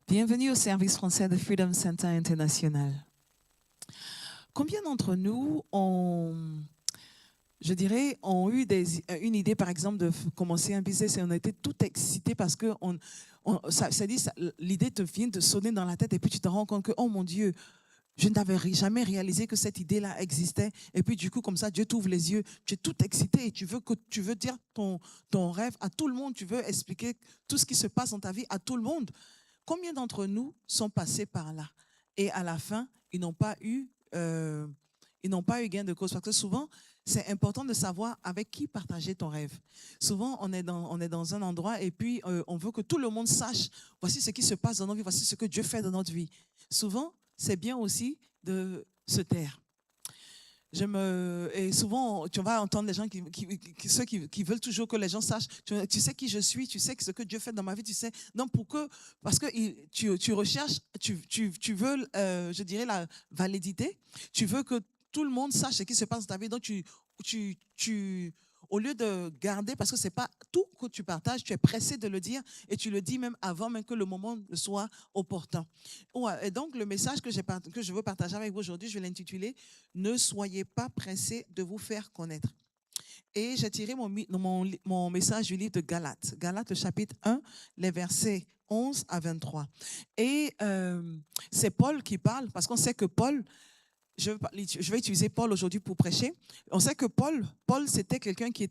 Bienvenue au service français de Freedom Center International. Combien d'entre nous ont eu une idée, par exemple, de commencer un business et on a été tout excité parce que l'idée te vient de sonner dans la tête et puis tu te rends compte que, oh mon Dieu, je n'avais jamais réalisé que cette idée-là existait. Et puis du coup, comme ça, Dieu t'ouvre les yeux, tu es tout excité et tu veux dire ton rêve à tout le monde, tu veux expliquer tout ce qui se passe dans ta vie à tout le monde. Combien d'entre nous sont passés par là et à la fin, ils n'ont pas eu gain de cause? Parce que souvent, c'est important de savoir avec qui partager ton rêve. Souvent, on est dans un endroit et puis on veut que tout le monde sache, voici ce qui se passe dans notre vie, voici ce que Dieu fait dans notre vie. Souvent, c'est bien aussi de se taire. Et souvent, tu vas entendre les gens ceux qui veulent toujours que les gens sachent, tu sais qui je suis, tu sais ce que Dieu fait dans ma vie, tu sais. Non, pourquoi? Parce que tu recherches, tu veux, je dirais, la validité. Tu veux que tout le monde sache ce qui se passe dans ta vie. Donc, au lieu de garder, parce que ce n'est pas tout que tu partages, tu es pressé de le dire et tu le dis même avant même que le moment soit opportun. Et donc, le message que je veux partager avec vous aujourd'hui, je vais l'intituler « Ne soyez pas pressés de vous faire connaître ». Et j'ai tiré mon message du livre de Galates. Galates, le chapitre 1, les versets 11 à 23. Et c'est Paul qui parle, parce qu'on sait que Paul, je vais utiliser Paul aujourd'hui pour prêcher. On sait que Paul c'était quelqu'un qui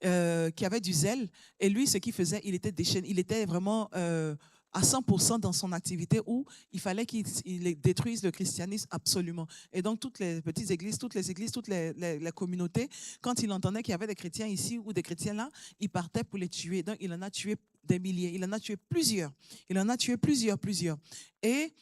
avait du zèle. Et lui, ce qu'il faisait, il était déchaîné. Il était vraiment à 100% dans son activité où il fallait qu'il détruise le christianisme absolument. Et donc, toutes les petites églises, toutes les communautés, quand il entendait qu'il y avait des chrétiens ici ou des chrétiens là, il partait pour les tuer. Donc, il en a tué des milliers. Il en a tué plusieurs. Plusieurs. Et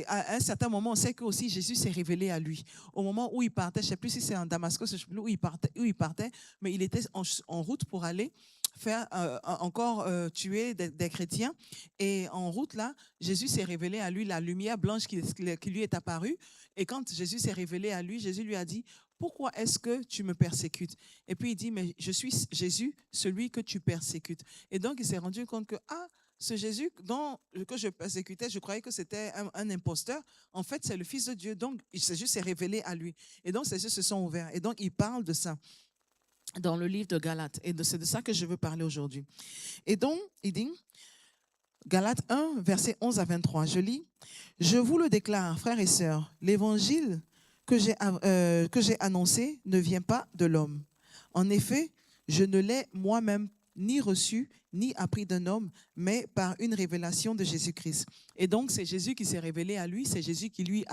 à un certain moment, on sait que aussi Jésus s'est révélé à lui. Au moment où il partait, je ne sais plus si c'est en Damascus, je ne sais plus où il partait, mais il était en route pour aller faire encore tuer des chrétiens. Et en route, là, Jésus s'est révélé à lui, la lumière blanche qui lui est apparue. Et quand Jésus s'est révélé à lui, Jésus lui a dit, pourquoi est-ce que tu me persécutes? Et puis il dit, mais je suis Jésus, celui que tu persécutes. Et donc il s'est rendu compte que, ce Jésus que je persécutais, je croyais que c'était un imposteur. En fait, c'est le Fils de Dieu. Donc, Jésus s'est révélé à lui. Et donc, ses yeux se sont ouverts. Et donc, il parle de ça dans le livre de Galates. Et c'est de ça que je veux parler aujourd'hui. Et donc, il dit, Galates 1, versets 11 à 23, je lis, « Je vous le déclare, frères et sœurs, l'évangile que j'ai annoncé ne vient pas de l'homme. En effet, je ne l'ai moi-même ni reçu, ni appris d'un homme, mais par une révélation de Jésus-Christ. » Et donc, c'est Jésus qui s'est révélé à lui, c'est Jésus qui lui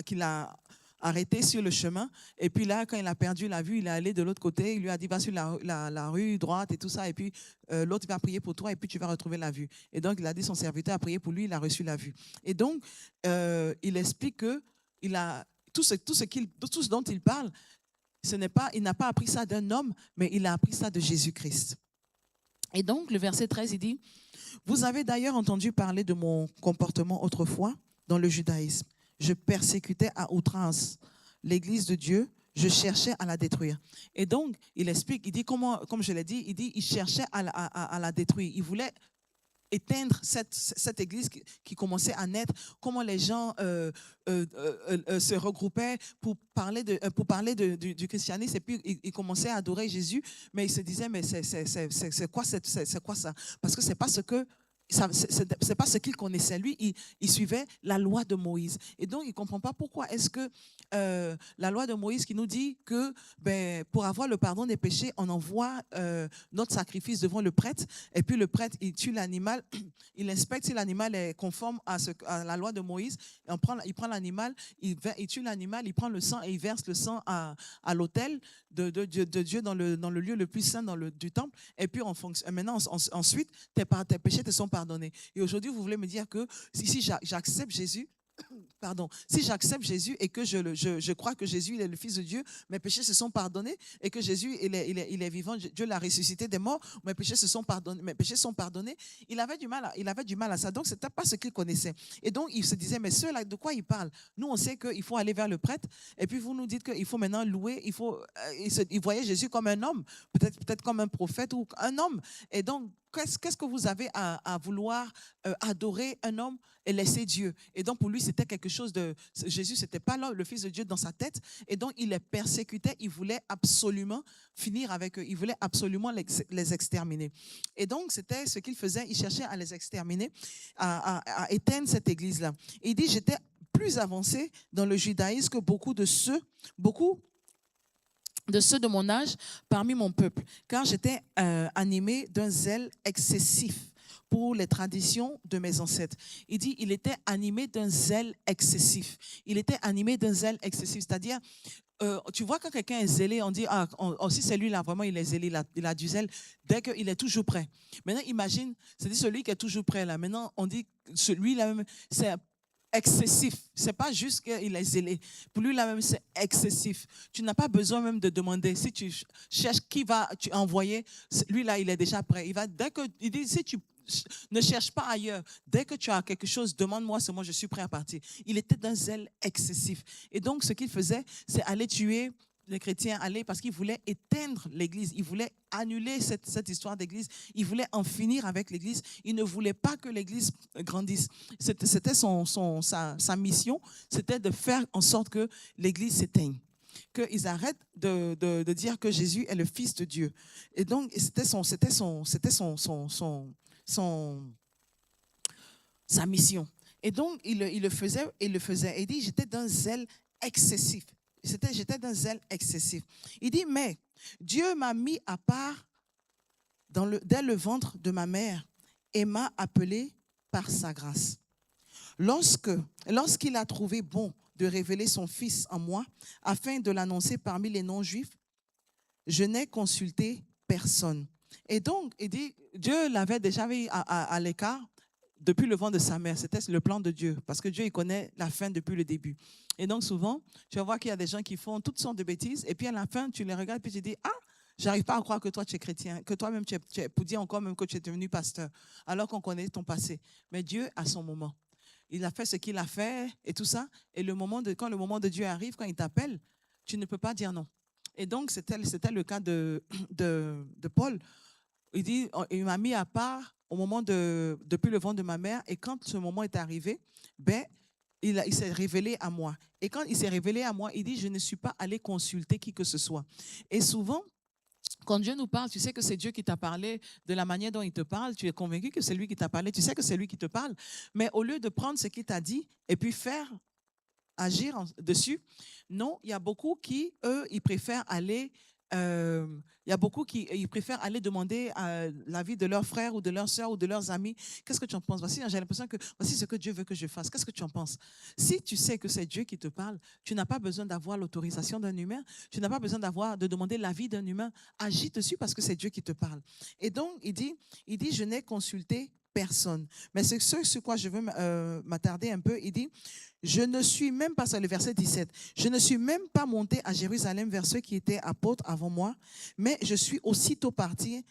qui l'a arrêté sur le chemin. Et puis là, quand il a perdu la vue, il est allé de l'autre côté, il lui a dit, va sur la rue droite et tout ça, et puis l'autre va prier pour toi, et puis tu vas retrouver la vue. Et donc, il a dit, son serviteur a prié pour lui, il a reçu la vue. Et donc, il explique que tout ce dont il parle, il n'a pas appris ça d'un homme, mais il a appris ça de Jésus-Christ. Et donc, le verset 13, il dit, « Vous avez d'ailleurs entendu parler de mon comportement autrefois dans le judaïsme. Je persécutais à outrance l'Église de Dieu, je cherchais à la détruire. » Et donc, il explique, il dit, comme je l'ai dit, il cherchait à la détruire. Il voulait éteindre cette église qui commençait à naître, comment les gens se regroupaient pour parler du christianisme, et puis ils commençaient à adorer Jésus, mais ils se disaient, mais c'est quoi ça? Parce que c'est pas ce que c'est pas ce qu'il connaissait. Lui, il suivait la loi de Moïse. Et donc, il ne comprend pas pourquoi est-ce que la loi de Moïse qui nous dit que pour avoir le pardon des péchés, on envoie notre sacrifice devant le prêtre. Et puis, le prêtre, il tue l'animal. Il inspecte si l'animal est conforme à la loi de Moïse. Il prend l'animal, il tue l'animal, il prend le sang et il verse le sang à l'autel de Dieu dans le lieu le plus saint du temple. Et puis, maintenant, ensuite, tes péchés te sont pardonnés. Et aujourd'hui, vous voulez me dire que si j'accepte Jésus, pardon, si j'accepte Jésus et que je crois que Jésus il est le Fils de Dieu, mes péchés se sont pardonnés, et que Jésus il est vivant, Dieu l'a ressuscité des morts, mes péchés sont pardonnés. Il avait du mal à ça. Donc, ce n'était pas ce qu'il connaissait. Et donc, il se disait, mais ceux-là, de quoi ils parlent? Nous, on sait qu'il faut aller vers le prêtre, et puis vous nous dites qu'il faut maintenant louer, il voyait Jésus comme un homme, peut-être comme un prophète ou un homme. Et donc, qu'est-ce que vous avez à vouloir adorer un homme et laisser Dieu? Et donc, pour lui, c'était quelque chose de... Jésus, ce n'était pas là, le Fils de Dieu dans sa tête. Et donc, il les persécutait. Il voulait absolument finir avec eux. Il voulait absolument les exterminer. Et donc, c'était ce qu'il faisait. Il cherchait à les exterminer, à éteindre cette église-là. Il dit, j'étais plus avancé dans le judaïsme que beaucoup de ceux de mon âge parmi mon peuple, car j'étais animé d'un zèle excessif pour les traditions de mes ancêtres. Il dit, il était animé d'un zèle excessif. Il était animé d'un zèle excessif, c'est-à-dire, tu vois, quand quelqu'un est zélé, on dit, ah, si c'est lui là, vraiment, il est zélé, il a du zèle, dès qu'il est toujours prêt. Maintenant, imagine, c'est celui qui est toujours prêt là. Maintenant, on dit, celui-là, c'est excessif. C'est pas juste qu'il est zélé. Pour lui, là même, c'est excessif. Tu n'as pas besoin même de demander. Si tu cherches qui va tu envoyer, lui, là, il est déjà prêt. Il dit, si tu ne cherche pas ailleurs, dès que tu as quelque chose, demande-moi, c'est moi, je suis prêt à partir. Il était d'un zèle excessif. Et donc, ce qu'il faisait, c'est aller tuer les chrétiens, parce qu'il voulait éteindre l'Église. Il voulait annuler cette histoire d'Église. Il voulait en finir avec l'Église. Il ne voulait pas que l'Église grandisse. C'était sa mission, c'était de faire en sorte que l'Église s'éteigne, qu'ils arrêtent de dire que Jésus est le Fils de Dieu. Et donc, c'était sa mission. Et donc, il le faisait. Il dit, j'étais d'un zèle excessif. J'étais d'un zèle excessif. Il dit, mais Dieu m'a mis à part dès le ventre de ma mère et m'a appelé par sa grâce. Lorsqu'il a trouvé bon de révéler son Fils en moi, afin de l'annoncer parmi les non-juifs, je n'ai consulté personne. Et donc, il dit, Dieu l'avait déjà mis à l'écart depuis le ventre de sa mère. C'était le plan de Dieu, parce que Dieu, il connaît la fin depuis le début. Et donc, souvent, tu vas voir qu'il y a des gens qui font toutes sortes de bêtises, et puis à la fin, tu les regardes, puis tu dis, ah, j'arrive pas à croire que toi, tu es chrétien, que toi-même, tu es pour dire encore même que tu es devenu pasteur, alors qu'on connaît ton passé. Mais Dieu a son moment. Il a fait ce qu'il a fait et tout ça. Et quand le moment de Dieu arrive, quand il t'appelle, tu ne peux pas dire non. Et donc, c'était le cas de Paul. Il dit, il m'a mis à part depuis le ventre de ma mère. Et quand ce moment est arrivé, il s'est révélé à moi. Et quand il s'est révélé à moi, il dit, je ne suis pas allé consulter qui que ce soit. Et souvent, quand Dieu nous parle, tu sais que c'est Dieu qui t'a parlé de la manière dont il te parle, tu es convaincu que c'est lui qui t'a parlé, tu sais que c'est lui qui te parle, mais au lieu de prendre ce qu'il t'a dit et puis agir dessus, non, il y a beaucoup qui, eux, ils préfèrent aller demander l'avis de leurs frères ou de leurs sœurs ou de leurs amis. Qu'est-ce que tu en penses? Voici, j'ai l'impression que voici ce que Dieu veut que je fasse. Qu'est-ce que tu en penses? Si tu sais que c'est Dieu qui te parle, tu n'as pas besoin d'avoir l'autorisation d'un humain. Tu n'as pas besoin de demander l'avis d'un humain. Agis dessus parce que c'est Dieu qui te parle. Et donc, il dit, je n'ai consulté personne. Mais c'est ce sur quoi je veux m'attarder un peu. Il dit, je ne suis même pas, c'est le verset 17, je ne suis même pas monté à Jérusalem vers ceux qui étaient apôtres avant moi, mais je suis aussitôt parti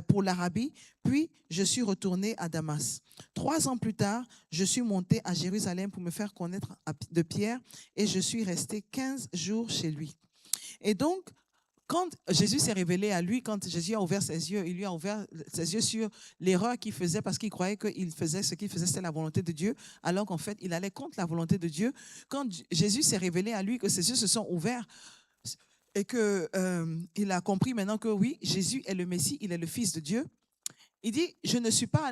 pour l'Arabie, puis je suis retourné à Damas. 3 ans plus tard, je suis monté à Jérusalem pour me faire connaître de Pierre et je suis resté 15 jours chez lui. Et donc, quand Jésus s'est révélé à lui, quand Jésus a ouvert ses yeux, il lui a ouvert ses yeux sur l'erreur qu'il faisait parce qu'il croyait qu'il faisait ce qu'il faisait, c'était la volonté de Dieu, alors qu'en fait, il allait contre la volonté de Dieu. Quand Jésus s'est révélé à lui, que ses yeux se sont ouverts et qu'il a compris maintenant que oui, Jésus est le Messie, il est le Fils de Dieu. Il dit,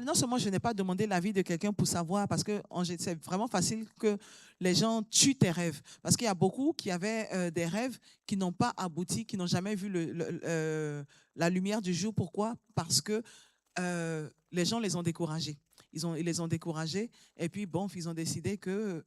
non seulement je n'ai pas demandé l'avis de quelqu'un pour savoir, parce que c'est vraiment facile que les gens tuent tes rêves. Parce qu'il y a beaucoup qui avaient des rêves qui n'ont pas abouti, qui n'ont jamais vu la lumière du jour. Pourquoi? Parce que les gens les ont découragés. Ils les ont découragés et puis bon, ils ont décidé que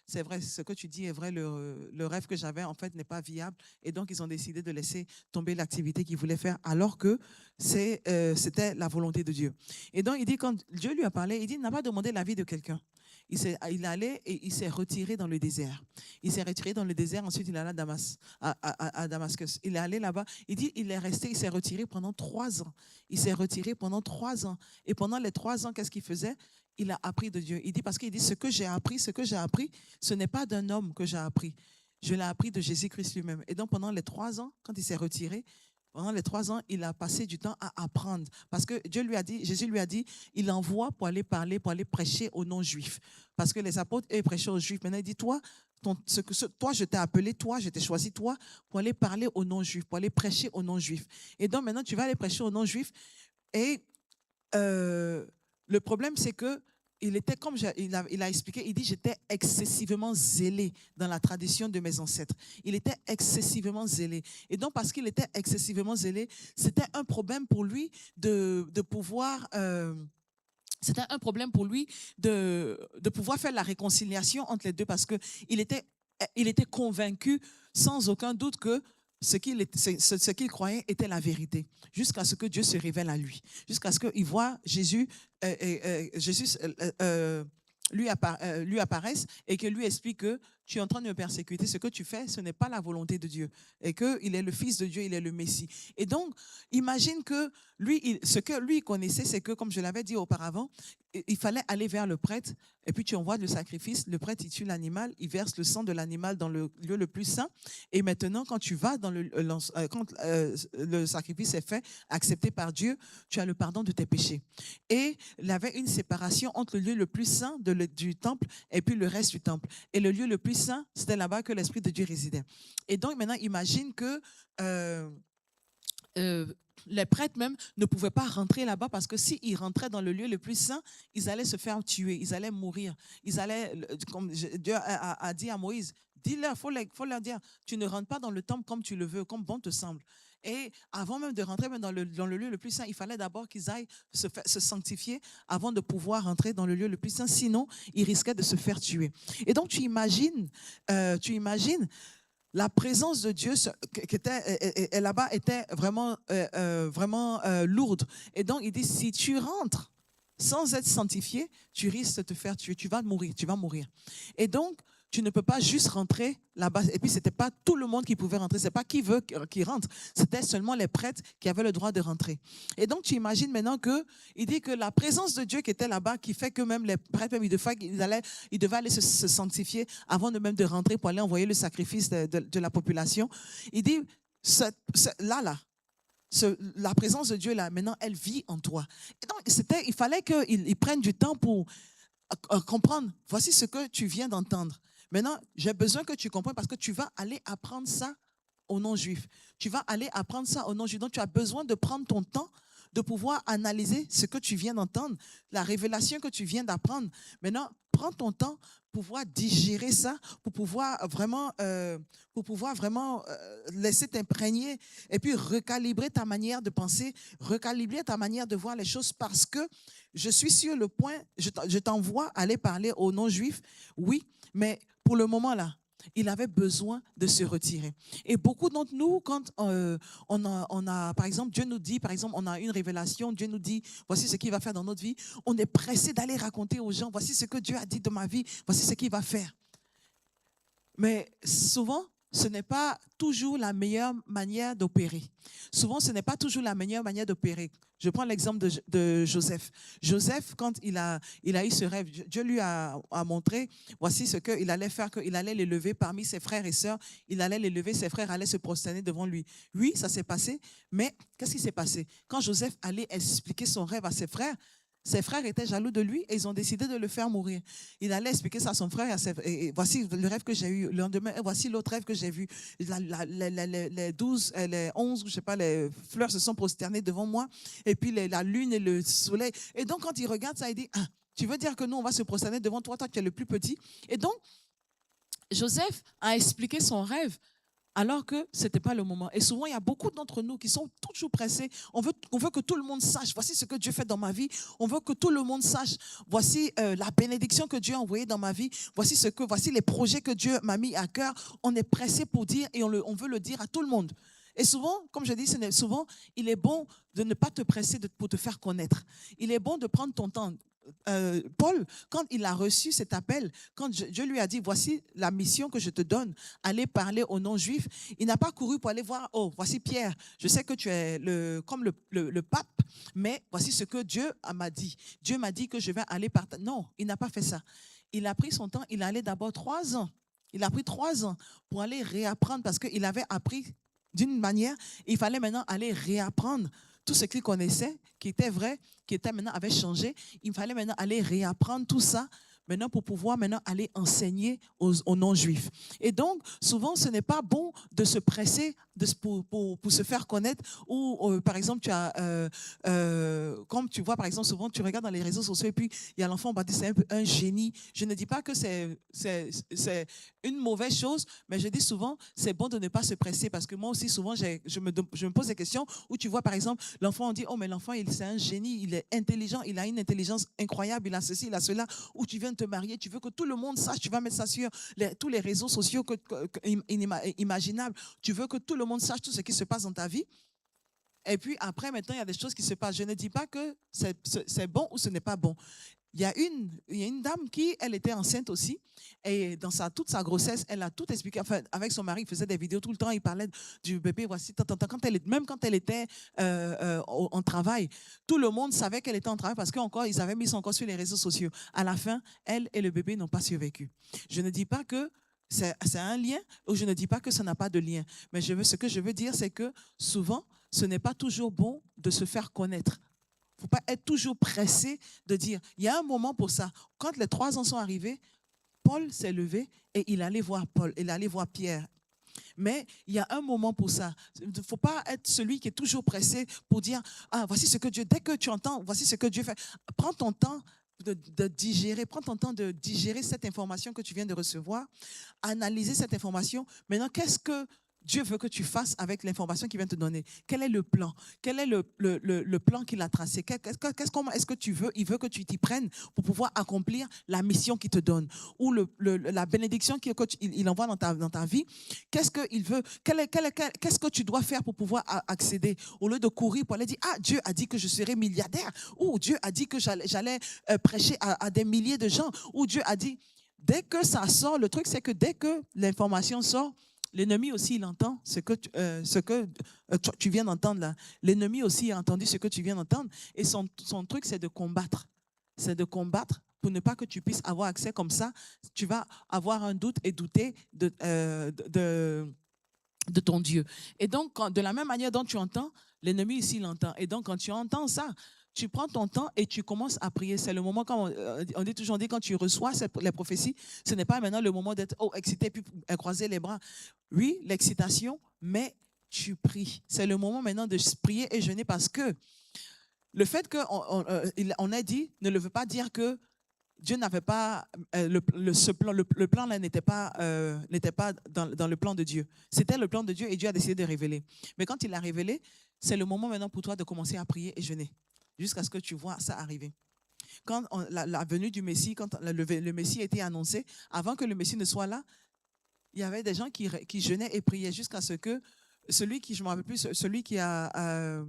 c'est vrai, ce que tu dis est vrai, le rêve que j'avais en fait n'est pas viable et donc ils ont décidé de laisser tomber l'activité qu'ils voulaient faire alors que c'était la volonté de Dieu. Et donc il dit, quand Dieu lui a parlé, il dit, il n'a pas demandé l'avis de quelqu'un. Il est allé et il s'est retiré dans le désert. Il s'est retiré dans le désert, ensuite il est allé à Damascus. Il est allé là-bas, il dit, il est resté, il s'est retiré pendant 3 ans. Il s'est retiré pendant 3 ans. Et pendant les 3 ans, qu'est-ce qu'il faisait? Il a appris de Dieu. Il dit, parce qu'il dit, ce que j'ai appris, ce n'est pas d'un homme que j'ai appris. Je l'ai appris de Jésus-Christ lui-même. Et donc pendant les 3 ans, quand il s'est retiré, pendant les 3 ans, il a passé du temps à apprendre. Parce que Jésus lui a dit, il envoie pour aller parler, pour aller prêcher aux non-juifs. Parce que les apôtres, eux, prêchaient aux juifs. Maintenant, il dit, toi, toi, je t'ai appelé, toi, je t'ai choisi, toi, pour aller parler aux non-juifs, pour aller prêcher aux non-juifs. Et donc, maintenant, tu vas aller prêcher aux non-juifs. Et le problème, c'est que il était, comme il a expliqué, il dit, j'étais excessivement zélé dans la tradition de mes ancêtres. Il était excessivement zélé. Et donc, parce qu'il était excessivement zélé, c'était un problème pour lui de pouvoir... c'était un problème pour lui de pouvoir faire la réconciliation entre les deux parce qu'il était convaincu sans aucun doute que ce qu'il croyait était la vérité, jusqu'à ce que Dieu se révèle à lui, jusqu'à ce qu'il voit Jésus lui apparaisse et que lui explique que tu es en train de me persécuter, ce que tu fais, ce n'est pas la volonté de Dieu et qu'il est le Fils de Dieu, il est le Messie. Et donc, imagine que lui, ce que lui connaissait, c'est que, comme je l'avais dit auparavant, il fallait aller vers le prêtre et puis tu envoies le sacrifice, le prêtre il tue l'animal, il verse le sang de l'animal dans le lieu le plus saint et maintenant quand tu vas quand le sacrifice est fait, accepté par Dieu, tu as le pardon de tes péchés. Et il y avait une séparation entre le lieu le plus saint du temple et puis le reste du temple. Et le lieu le plus saint, c'était là-bas que l'Esprit de Dieu résidait. Et donc maintenant, imagine que les prêtres même ne pouvaient pas rentrer là-bas parce que s'ils rentraient dans le lieu le plus saint, ils allaient se faire tuer, ils allaient mourir. Ils allaient, comme Dieu a dit à Moïse, dis-leur, faut leur dire, tu ne rentres pas dans le temple comme tu le veux, comme bon te semble. Et avant même de rentrer dans le lieu le plus saint, il fallait d'abord qu'ils aillent se sanctifier avant de pouvoir rentrer dans le lieu le plus saint. Sinon, ils risquaient de se faire tuer. Et donc, tu imagines la présence de Dieu qui était là-bas était vraiment, vraiment lourde. Et donc, il dit, si tu rentres sans être sanctifié, tu risques de te faire tuer, tu vas mourir. Et donc, tu ne peux pas juste rentrer là-bas. Et puis, ce n'était pas tout le monde qui pouvait rentrer. Ce n'est pas qui veut qui rentre. C'était seulement les prêtres qui avaient le droit de rentrer. Et donc, tu imagines maintenant qu'il dit que la présence de Dieu qui était là-bas, qui fait que même les prêtres, même, ils devaient aller se sanctifier avant de même de rentrer pour aller envoyer le sacrifice de la population. Il dit, la présence de Dieu, là, maintenant, elle vit en toi. Et donc, il fallait qu'ils prennent du temps pour comprendre. Voici ce que tu viens d'entendre. Maintenant, j'ai besoin que tu comprennes parce que tu vas aller apprendre ça aux non-juifs. Tu vas aller apprendre ça aux non-juifs. Donc, tu as besoin de prendre ton temps de pouvoir analyser ce que tu viens d'entendre, la révélation que tu viens d'apprendre. Maintenant, prends ton temps pour pouvoir digérer ça, pour pouvoir vraiment laisser t'imprégner et puis recalibrer ta manière de penser, recalibrer ta manière de voir les choses parce que je suis sur le point, je t'envoie aller parler aux non-juifs, oui, mais pour le moment là, il avait besoin de se retirer. Et beaucoup d'entre nous, quand on a, par exemple, Dieu nous dit, par exemple, on a une révélation, Dieu nous dit, voici ce qu'il va faire dans notre vie, on est pressé d'aller raconter aux gens, voici ce que Dieu a dit de ma vie, voici ce qu'il va faire. Mais souvent, ce n'est pas toujours la meilleure manière d'opérer. Souvent, ce n'est pas toujours la meilleure manière d'opérer. Je prends l'exemple de Joseph. Joseph, quand il a eu ce rêve, Dieu lui a montré, voici ce qu'il allait faire, qu'il allait les lever parmi ses frères et sœurs. Il allait les lever, ses frères allaient se prosterner devant lui. Oui, ça s'est passé, mais qu'est-ce qui s'est passé? Quand Joseph allait expliquer son rêve à ses frères étaient jaloux de lui et ils ont décidé de le faire mourir. Il allait expliquer ça à son frère. Et voici le rêve que j'ai eu. Le lendemain, voici l'autre rêve que j'ai vu. Les 12, les 11, je ne sais pas, les fleurs se sont prosternées devant moi. Et puis la lune et le soleil. Et donc, quand il regarde ça, il dit, ah, tu veux dire que nous, on va se prosterner devant toi, toi qui es le plus petit. Et donc, Joseph a expliqué son rêve alors que ce n'était pas le moment. Et souvent, il y a beaucoup d'entre nous qui sont toujours pressés. On veut que tout le monde sache, voici ce que Dieu fait dans ma vie. On veut que tout le monde sache, voici la bénédiction que Dieu a envoyée dans ma vie. Voici les projets que Dieu m'a mis à cœur. On est pressé pour dire et on veut le dire à tout le monde. Et souvent, comme je dis, souvent, il est bon de ne pas te presser pour te faire connaître. Il est bon de prendre ton temps. Paul, quand il a reçu cet appel, quand Dieu lui a dit, voici la mission que je te donne, aller parler aux non-juifs, il n'a pas couru pour aller voir, oh, voici Pierre, je sais que tu es comme le pape, mais voici ce que Dieu m'a dit. Dieu m'a dit que je vais aller partager. Non, il n'a pas fait ça. Il a pris son temps, il est allé d'abord 3 ans. Il a pris 3 ans pour aller réapprendre parce qu'il avait appris d'une manière, il fallait maintenant aller réapprendre tout ce qu'il connaissait, qui était vrai, qui était maintenant avait changé. Il fallait maintenant aller réapprendre tout ça maintenant pour pouvoir maintenant aller enseigner aux non-juifs. Et donc, souvent, ce n'est pas bon de se presser pour se faire connaître ou, par exemple, comme tu vois, par exemple, souvent, tu regardes dans les réseaux sociaux et puis il y a l'enfant, on va dire c'est un génie. Je ne dis pas que c'est une mauvaise chose, mais je dis souvent, c'est bon de ne pas se presser parce que moi aussi, souvent, je me pose des questions où tu vois, par exemple, l'enfant, on dit, oh, mais l'enfant, c'est un génie, il est intelligent, il a une intelligence incroyable, il a ceci, il a cela, où tu viens de te marier, tu veux que tout le monde sache, tu vas mettre ça sur tous les réseaux sociaux imaginables, tu veux que tout le monde sache tout ce qui se passe dans ta vie. Et puis après, maintenant, il y a des choses qui se passent. Je ne dis pas que c'est bon ou ce n'est pas bon. Il y a une dame qui, elle était enceinte aussi, et dans toute sa grossesse, elle a tout expliqué. Enfin, avec son mari, il faisait des vidéos tout le temps, il parlait du bébé, voici, même quand elle était en travail, tout le monde savait qu'elle était en travail parce qu'ils avaient mis son corps sur les réseaux sociaux. À la fin, elle et le bébé n'ont pas survécu. Je ne dis pas que c'est un lien, ou je ne dis pas que ça n'a pas de lien, mais ce que je veux dire, c'est que souvent, ce n'est pas toujours bon de se faire connaître. Il ne faut pas être toujours pressé de dire, il y a un moment pour ça. Quand les 3 ans sont arrivés, Paul s'est levé et il allait voir Pierre. Mais il y a un moment pour ça. Il ne faut pas être celui qui est toujours pressé pour dire, ah, voici ce que Dieu, dès que tu entends, voici ce que Dieu fait. Prends ton temps de digérer cette information que tu viens de recevoir, analyser cette information. Maintenant, qu'est-ce que Dieu veut que tu fasses avec l'information qu'il vient te donner? Quel est le plan? Quel est le plan qu'il a tracé? Comment est-ce que il veut que tu t'y prennes pour pouvoir accomplir la mission qu'il te donne ou la bénédiction qu'il envoie dans ta vie? Qu'est-ce qu'il veut? Qu'est-ce que tu dois faire pour pouvoir accéder? Au lieu de courir pour aller dire, ah, Dieu a dit que je serai milliardaire, ou Dieu a dit que j'allais prêcher à des milliers de gens, ou Dieu a dit, dès que ça sort, le truc c'est que dès que l'information sort, l'ennemi aussi, il entend ce que tu viens d'entendre là. L'ennemi aussi a entendu ce que tu viens d'entendre. Et son truc, c'est de combattre. C'est de combattre pour ne pas que tu puisses avoir accès comme ça. Tu vas avoir un doute et douter de ton Dieu. Et donc, de la même manière dont tu entends, l'ennemi ici l'entend. Et donc, quand tu entends ça, tu prends ton temps et tu commences à prier. C'est le moment, quand on dit toujours, quand tu reçois les prophéties, ce n'est pas maintenant le moment d'être excité puis croiser les bras. Oui, l'excitation, mais tu pries. C'est le moment maintenant de prier et jeûner parce que le fait qu'on ait dit ne veut pas dire que Dieu n'avait pas, le plan là n'était pas dans le plan de Dieu. C'était le plan de Dieu et Dieu a décidé de révéler. Mais quand il a révélé, c'est le moment maintenant pour toi de commencer à prier et jeûner jusqu'à ce que tu vois ça arriver. Quand la venue du Messie, quand le Messie a été annoncé, avant que le Messie ne soit là, il y avait des gens qui jeûnaient et priaient jusqu'à ce que celui qui, je ne me rappelle plus, celui qui a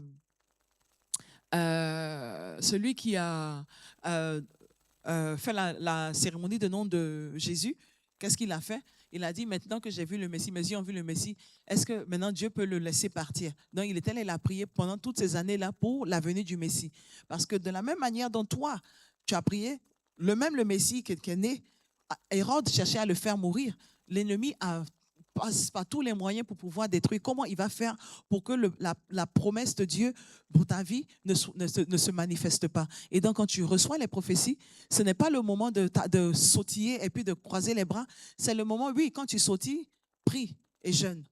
fait la cérémonie de nom de Jésus, qu'est-ce qu'il a fait? Il a dit, maintenant que j'ai vu le Messie, mes yeux ont vu le Messie, est-ce que maintenant Dieu peut le laisser partir? Donc, il était allé la prier pendant toutes ces années-là pour la venue du Messie. Parce que de la même manière dont toi, tu as prié, le Messie qui est né, Hérode cherchait à le faire mourir. L'ennemi passe par tous les moyens pour pouvoir détruire. Comment il va faire pour que la promesse de Dieu pour ta vie ne se manifeste pas? Et donc, quand tu reçois les prophéties, ce n'est pas le moment de sautiller et puis de croiser les bras. C'est le moment, oui, quand tu sautilles, prie et jeûne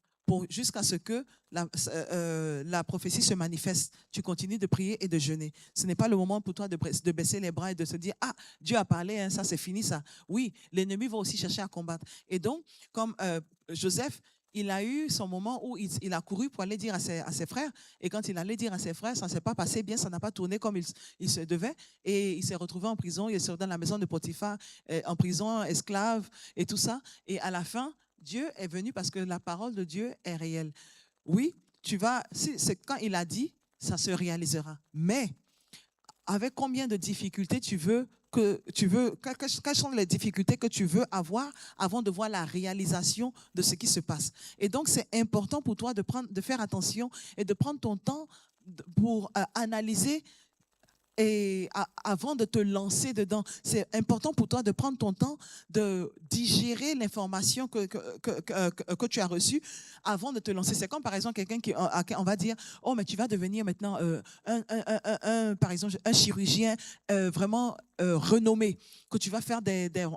jusqu'à ce que la prophétie se manifeste. Tu continues de prier et de jeûner. Ce n'est pas le moment pour toi de baisser les bras et de se dire, ah, Dieu a parlé, hein, ça c'est fini ça. Oui, l'ennemi va aussi chercher à combattre. Et donc, comme Joseph, il a eu son moment où il a couru pour aller dire à ses frères. Et quand il allait dire à ses frères, ça ne s'est pas passé bien, ça n'a pas tourné comme il se devait. Et il s'est retrouvé en prison, il est dans la maison de Potiphar, en prison, esclave et tout ça. Et à la fin, Dieu est venu parce que la parole de Dieu est réelle. Oui, c'est quand il a dit, ça se réalisera. Mais avec combien de difficultés quelles sont les difficultés que tu veux avoir avant de voir la réalisation de ce qui se passe? Et donc, c'est important pour toi de faire attention et de prendre ton temps pour analyser Et avant de te lancer dedans, c'est important pour toi de prendre ton temps de digérer l'information que tu as reçue avant de te lancer. C'est comme par exemple quelqu'un on va dire, oh mais tu vas devenir maintenant par exemple un chirurgien vraiment renommé, que tu vas faire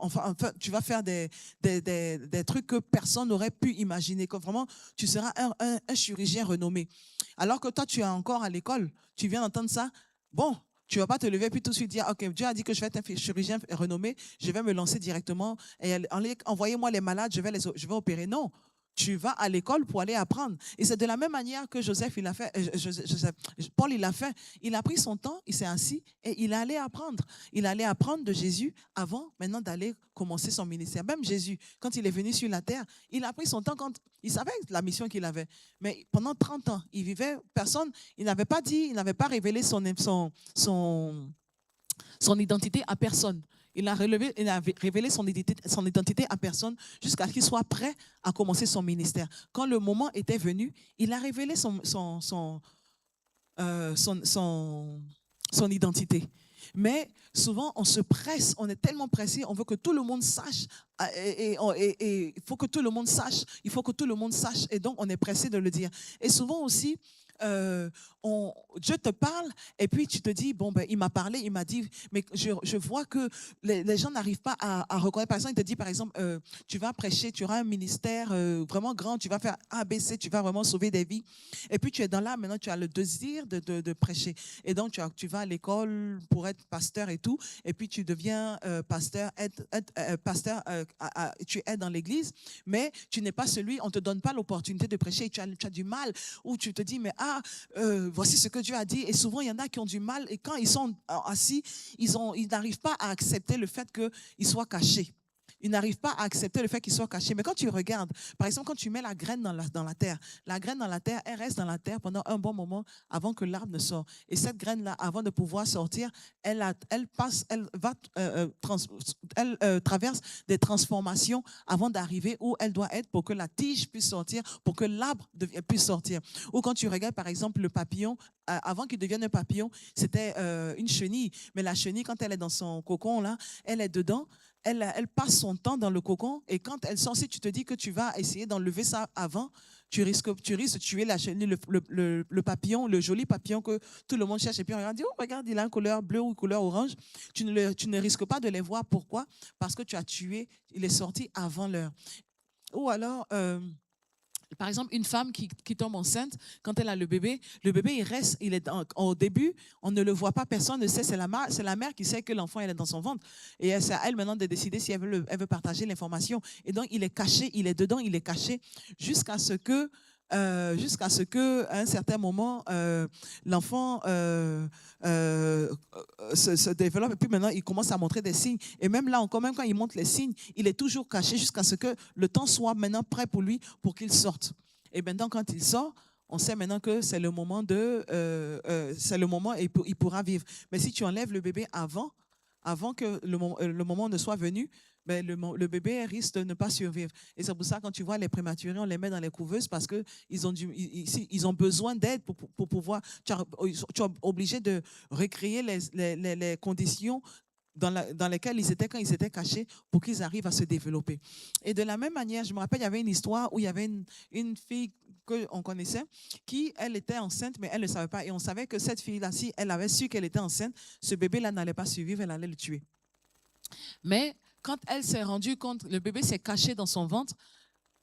enfin, tu vas faire des trucs que personne n'aurait pu imaginer, que vraiment tu seras un chirurgien renommé. Alors que toi tu es encore à l'école, tu viens d'entendre ça, bon. Tu ne vas pas te lever puis tout de suite dire, OK, Dieu a dit que je vais être un chirurgien renommé, je vais me lancer directement et envoyez-moi les malades, je vais opérer. Non, tu vas à l'école pour aller apprendre. Et c'est de la même manière que Joseph, il a fait, Paul, il a fait. Il a pris son temps, il s'est assis et il allait apprendre. Il allait apprendre de Jésus avant maintenant d'aller commencer son ministère. Même Jésus, quand il est venu sur la terre, il a pris son temps quand il savait la mission qu'il avait. Mais pendant 30 ans, il vivait, personne, il n'avait pas dit, il n'avait pas révélé son identité à personne. Il a révélé son identité à personne jusqu'à ce qu'il soit prêt à commencer son ministère. Quand le moment était venu, il a révélé son identité. Mais souvent, on se presse, on est tellement pressé, on veut que tout le monde sache, et il faut que tout le monde sache, il faut que tout le monde sache, et donc on est pressé de le dire. Et souvent aussi, Dieu te parle et puis tu te dis, bon, ben, il m'a parlé, il m'a dit, mais je vois que les gens n'arrivent pas à reconnaître. Par exemple, il te dit, par exemple, tu vas prêcher, tu auras un ministère vraiment grand, tu vas faire ABC, tu vas vraiment sauver des vies. Et puis tu es dans là, maintenant tu as le désir de prêcher. Et donc tu vas à l'école pour être pasteur et tout, et puis tu deviens pasteur, tu es dans l'église, mais tu n'es pas celui, on ne te donne pas l'opportunité de prêcher, et tu as du mal, ou tu te dis, mais voici ce que Dieu a dit. Et souvent, il y en a qui ont du mal, et quand ils sont assis, ils n'arrivent pas à accepter le fait qu'ils soient cachés. Ils n'arrivent pas à accepter le fait qu'ils soient cachés. Mais quand tu regardes, par exemple, quand tu mets la graine dans la terre, la graine dans la terre, elle reste dans la terre pendant un bon moment avant que l'arbre ne sorte. Et cette graine-là, avant de pouvoir sortir, elle traverse des transformations avant d'arriver où elle doit être pour que la tige puisse sortir, pour que l'arbre puisse sortir. Ou quand tu regardes, par exemple, le papillon, avant qu'il devienne un papillon, c'était une chenille. Mais la chenille, quand elle est dans son cocon, là, elle est dedans. Elle passe son temps dans le cocon et quand elle sort, si tu te dis que tu vas essayer d'enlever ça avant, tu risques de tuer la chenille, le papillon, le joli papillon que tout le monde cherche. Et puis on regarde, oh, regarde, il a une couleur bleue ou une couleur orange. Tu ne risques pas de les voir. Pourquoi? Parce que tu as tué, il est sorti avant l'heure. Ou alors... par exemple, une femme qui tombe enceinte, quand elle a le bébé, il reste, au début, on ne le voit pas, personne ne sait, c'est la mère qui sait que l'enfant est dans son ventre. Et c'est à elle maintenant de décider si elle veut partager l'information. Et donc, il est caché, il est dedans, il est caché, jusqu'à ce que, à un certain moment, l'enfant se développe et puis maintenant il commence à montrer des signes. Et même là encore, même quand il montre les signes, il est toujours caché jusqu'à ce que le temps soit maintenant prêt pour lui pour qu'il sorte. Et maintenant, quand il sort, on sait maintenant que c'est le moment c'est le moment et il pourra vivre. Mais si tu enlèves le bébé avant que le moment ne soit venu, ben le bébé risque de ne pas survivre. Et c'est pour ça, quand tu vois les prématurés, on les met dans les couveuses parce qu'ils ont besoin d'aide pour pouvoir. Tu es obligé de recréer les conditions dans lesquelles ils étaient quand ils étaient cachés pour qu'ils arrivent à se développer. Et de la même manière, je me rappelle, il y avait une histoire où il y avait une fille qu'on connaissait qui, elle était enceinte, mais elle ne savait pas. Et on savait que cette fille-là, si elle avait su qu'elle était enceinte, ce bébé-là n'allait pas survivre, elle allait le tuer. Mais quand elle s'est rendue compte, le bébé s'est caché dans son ventre,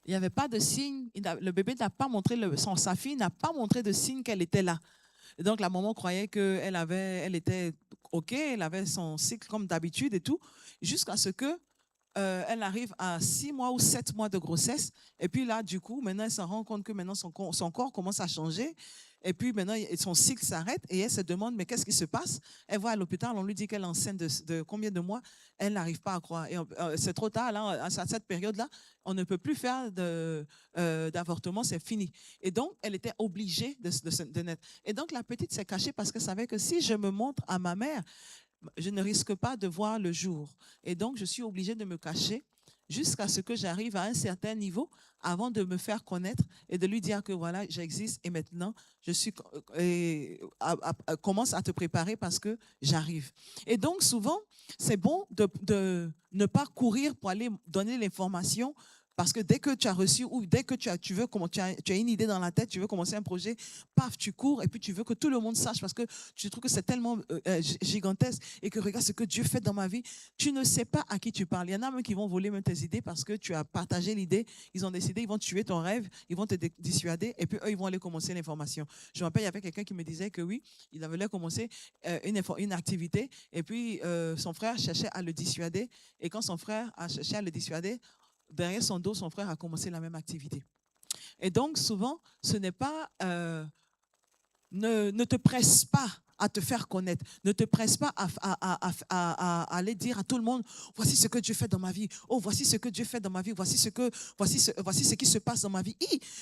il n'y avait pas de signe, le bébé n'a pas montré, sa fille n'a pas montré de signe qu'elle était là. Et donc la maman croyait elle était OK, elle avait son cycle comme d'habitude et tout, jusqu'à ce que elle arrive à 6 mois ou 7 mois de grossesse. Et puis là, du coup, maintenant, elle se rend compte que maintenant, son corps commence à changer. Et puis maintenant, son cycle s'arrête et elle se demande, mais qu'est-ce qui se passe? Elle va à l'hôpital, on lui dit qu'elle est enceinte de combien de mois? Elle n'arrive pas à croire. Et c'est trop tard, là, à cette période-là, on ne peut plus faire d'avortement, c'est fini. Et donc, elle était obligée de naître. Et donc, la petite s'est cachée parce qu'elle savait que si je me montre à ma mère, je ne risque pas de voir le jour. Et donc, je suis obligée de me cacher jusqu'à ce que j'arrive à un certain niveau avant de me faire connaître et de lui dire que voilà, j'existe et maintenant, je suis, commence à te préparer parce que j'arrive. Et donc, souvent, c'est bon de ne pas courir pour aller donner l'information parce que dès que tu as reçu ou dès que tu veux, tu as une idée dans la tête, tu veux commencer un projet, paf, tu cours et puis tu veux que tout le monde sache parce que tu trouves que c'est tellement gigantesque et que regarde ce que Dieu fait dans ma vie. Tu ne sais pas à qui tu parles. Il y en a même qui vont voler même tes idées parce que tu as partagé l'idée. Ils ont décidé, ils vont tuer ton rêve, ils vont te dissuader et puis eux, ils vont aller commencer l'information. Je me rappelle, il y avait quelqu'un qui me disait que oui, il avait commencé une activité et puis son frère cherchait à le dissuader. Et quand son frère a cherché à le dissuader, derrière son dos, son frère a commencé la même activité. Et donc, souvent, ce n'est pas ne te presse pas à te faire connaître. Ne te presse pas à aller dire à tout le monde, voici ce que Dieu fait dans ma vie. Oh, voici ce que Dieu fait dans ma vie. Voici ce qui se passe dans ma vie.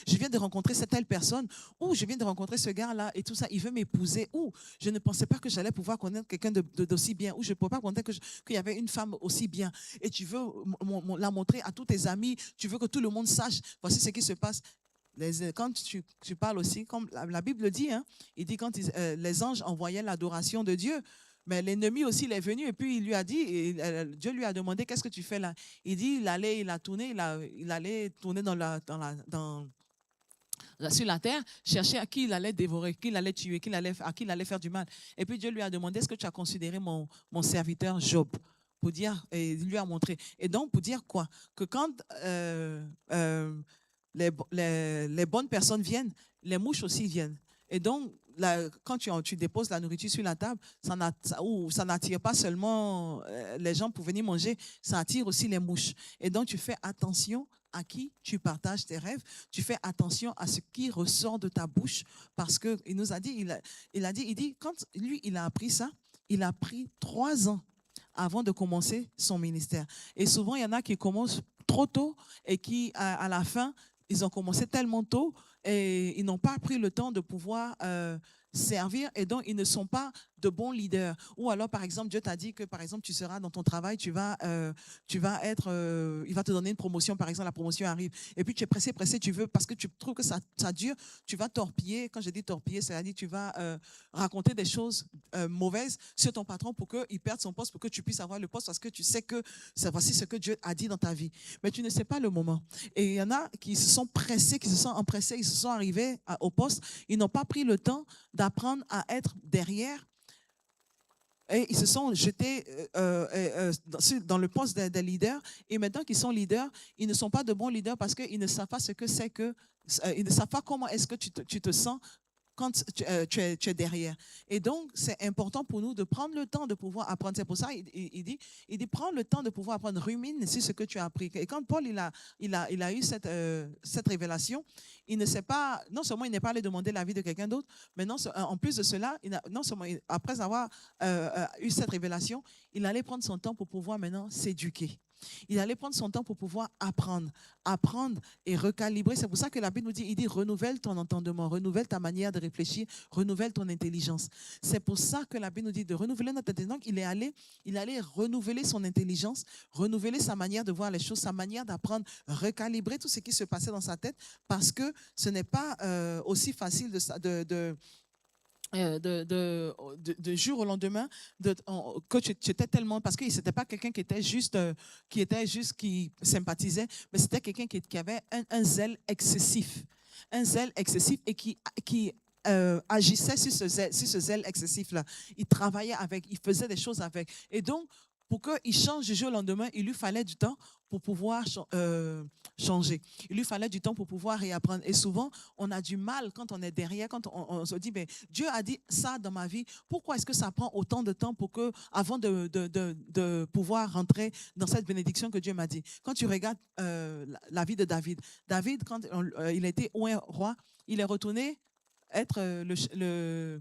Je viens de rencontrer cette telle personne. Ou je viens de rencontrer ce gars-là et tout ça. Il veut m'épouser. Ou je ne pensais pas que j'allais pouvoir connaître quelqu'un d'aussi bien. Ou je ne pouvais pas connaître qu'il y avait une femme aussi bien. Et tu veux la montrer à tous tes amis. Tu veux que tout le monde sache. Voici ce qui se passe. Quand tu parles aussi, comme la Bible dit, hein, il dit quand les anges envoyaient l'adoration de Dieu, mais l'ennemi aussi il est venu et puis il lui a dit, Dieu lui a demandé, qu'est-ce que tu fais là? Il dit, il a tourné, il allait tourner sur la terre, chercher à qui il allait dévorer, qui il allait tuer, à qui il allait faire du mal. Et puis Dieu lui a demandé, est-ce que tu as considéré mon serviteur Job? Pour dire, et il lui a montré. Et donc, pour dire quoi? Que quand les bonnes personnes viennent, les mouches aussi viennent. Et donc, quand tu déposes la nourriture sur la table, ça n'attire pas seulement les gens pour venir manger, ça attire aussi les mouches. Et donc, tu fais attention à qui tu partages tes rêves, tu fais attention à ce qui ressort de ta bouche, parce qu'il nous a dit, il dit, quand lui, il a appris ça, il a pris 3 ans avant de commencer son ministère. Et souvent, il y en a qui commencent trop tôt et qui, à la fin, ils ont commencé tellement tôt et ils n'ont pas pris le temps de pouvoir servir et donc ils ne sont pas de bons leaders. Ou alors, par exemple, Dieu t'a dit que, par exemple, tu seras dans ton travail, il va te donner une promotion, par exemple, la promotion arrive. Et puis, tu es pressé, tu veux, parce que tu trouves que ça dure, tu vas torpiller. Quand je dis torpiller, c'est-à-dire tu vas raconter des choses mauvaises sur ton patron pour qu'il perde son poste, pour que tu puisses avoir le poste, parce que tu sais que voici ce que Dieu a dit dans ta vie. Mais tu ne sais pas le moment. Et il y en a qui se sont pressés, qui se sont empressés, ils se sont arrivés au poste, ils n'ont pas pris le temps d'apprendre à être derrière. Et ils se sont jetés dans le poste des leaders. Et maintenant qu'ils sont leaders, ils ne sont pas de bons leaders parce qu'ils ne savent pas ce que c'est que... ils ne savent pas comment est-ce que tu te sens quand tu es derrière. Et donc, c'est important pour nous de prendre le temps de pouvoir apprendre. C'est pour ça il dit, prends le temps de pouvoir apprendre, rumine sur ce que tu as appris. Et quand Paul, il a eu cette révélation, il ne sait pas, non seulement il n'est pas allé demander l'avis de quelqu'un d'autre, mais en plus de cela, non seulement après avoir eu cette révélation, il allait prendre son temps pour pouvoir maintenant s'éduquer. Il allait prendre son temps pour pouvoir apprendre et recalibrer. C'est pour ça que la Bible nous dit, il dit, renouvelle ton entendement, renouvelle ta manière de réfléchir, renouvelle ton intelligence. C'est pour ça que la Bible nous dit de renouveler notre intelligence. Donc, il allait renouveler son intelligence, renouveler sa manière de voir les choses, sa manière d'apprendre, recalibrer tout ce qui se passait dans sa tête, parce que ce n'est pas aussi facile de jour au lendemain, que tu étais tellement, parce que c'était pas quelqu'un qui sympathisait, mais c'était quelqu'un qui avait un zèle excessif, et qui agissait sur ce zèle excessif-là. Il travaillait avec, il faisait des choses avec. Et donc, pour qu'il change du jour au lendemain, il lui fallait du temps pour pouvoir changer. Il lui fallait du temps pour pouvoir réapprendre. Et souvent, on a du mal quand on est derrière, quand on se dit, ben, Dieu a dit ça dans ma vie. Pourquoi est-ce que ça prend autant de temps avant de pouvoir rentrer dans cette bénédiction que Dieu m'a dit? Quand tu regardes la vie de David, quand il a été roi, il est retourné être le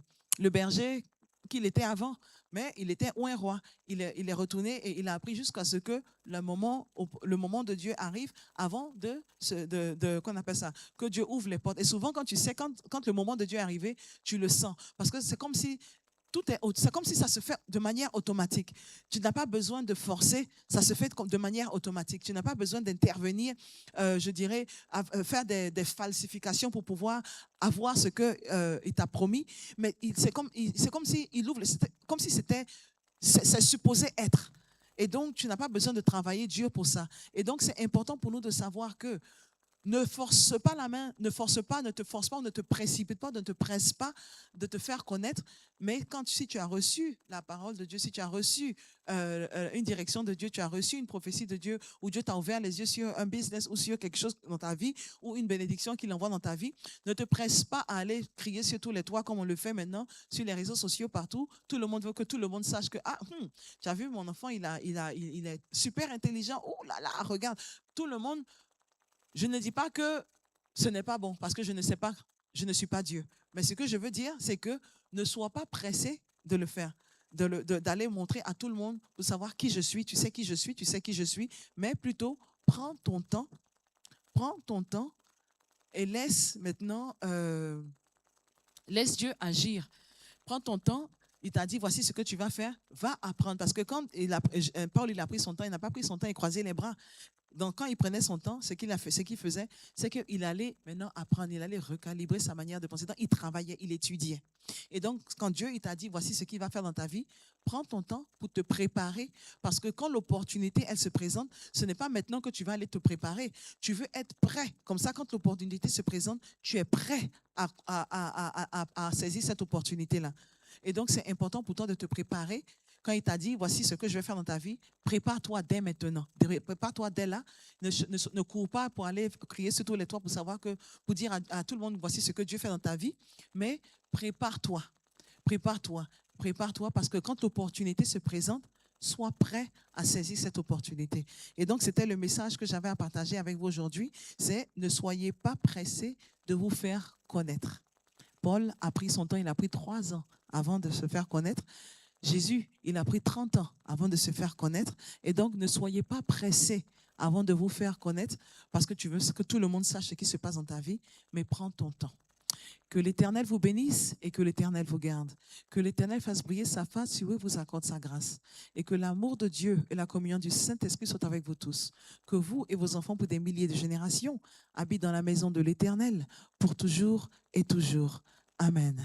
berger qu'il était avant. Mais il était un roi. Il est retourné et il a appris jusqu'à ce que le moment de Dieu arrive avant qu'on appelle ça, que Dieu ouvre les portes. Et souvent, quand tu sais, quand le moment de Dieu est arrivé, tu le sens. Parce que c'est comme si c'est comme si ça se fait de manière automatique. Tu n'as pas besoin de forcer, ça se fait de manière automatique. Tu n'as pas besoin d'intervenir, je dirais, faire des falsifications pour pouvoir avoir ce qu'il t'a promis. Mais c'est comme si il ouvre, comme si c'est supposé être. Et donc, tu n'as pas besoin de travailler dur pour ça. Et donc, c'est important pour nous de savoir que ne force pas la main, ne te force pas, ne te précipite pas, ne te presse pas de te faire connaître. Mais si tu as reçu la parole de Dieu, si tu as reçu une direction de Dieu, tu as reçu une prophétie de Dieu, ou Dieu t'a ouvert les yeux sur un business ou sur quelque chose dans ta vie, ou une bénédiction qu'il envoie dans ta vie, ne te presse pas à aller crier sur tous les toits comme on le fait maintenant sur les réseaux sociaux partout. Tout le monde veut que tout le monde sache que tu as vu mon enfant, il est super intelligent. Oh là là, regarde, tout le monde. Je ne dis pas que ce n'est pas bon parce que je ne sais pas, je ne suis pas Dieu. Mais ce que je veux dire, c'est que ne sois pas pressé de le faire, d'aller montrer à tout le monde pour savoir qui je suis. Tu sais qui je suis, tu sais qui je suis. Mais plutôt, prends ton temps et laisse maintenant, laisse Dieu agir. Prends ton temps. Il t'a dit, voici ce que tu vas faire, va apprendre. Parce que quand Paul il a pris son temps, il n'a pas pris son temps et croisé les bras. Donc, quand il prenait son temps, ce qu'il faisait, c'est qu'il allait maintenant apprendre, il allait recalibrer sa manière de penser. Donc, il travaillait, il étudiait. Et donc, quand Dieu il t'a dit, voici ce qu'il va faire dans ta vie, prends ton temps pour te préparer. Parce que quand l'opportunité, elle se présente, ce n'est pas maintenant que tu vas aller te préparer. Tu veux être prêt. Comme ça, quand l'opportunité se présente, tu es prêt à saisir cette opportunité-là. Et donc, c'est important pour toi de te préparer. Quand il t'a dit, voici ce que je vais faire dans ta vie, prépare-toi dès maintenant. Prépare-toi dès là. Ne cours pas pour aller crier sur tous les toits pour dire à tout le monde, voici ce que Dieu fait dans ta vie. Mais prépare-toi. Prépare-toi. Prépare-toi parce que quand l'opportunité se présente, sois prêt à saisir cette opportunité. Et donc, c'était le message que j'avais à partager avec vous aujourd'hui. C'est ne soyez pas pressés de vous faire connaître. Paul a pris son temps, il a pris 3 ans avant de se faire connaître. Jésus, il a pris 30 ans avant de se faire connaître. Et donc, ne soyez pas pressés avant de vous faire connaître parce que tu veux que tout le monde sache ce qui se passe dans ta vie, mais prends ton temps. Que l'Éternel vous bénisse et que l'Éternel vous garde. Que l'Éternel fasse briller sa face sur vous et vous accorde sa grâce. Et que l'amour de Dieu et la communion du Saint-Esprit soient avec vous tous. Que vous et vos enfants pour des milliers de générations habitent dans la maison de l'Éternel pour toujours et toujours. Amen.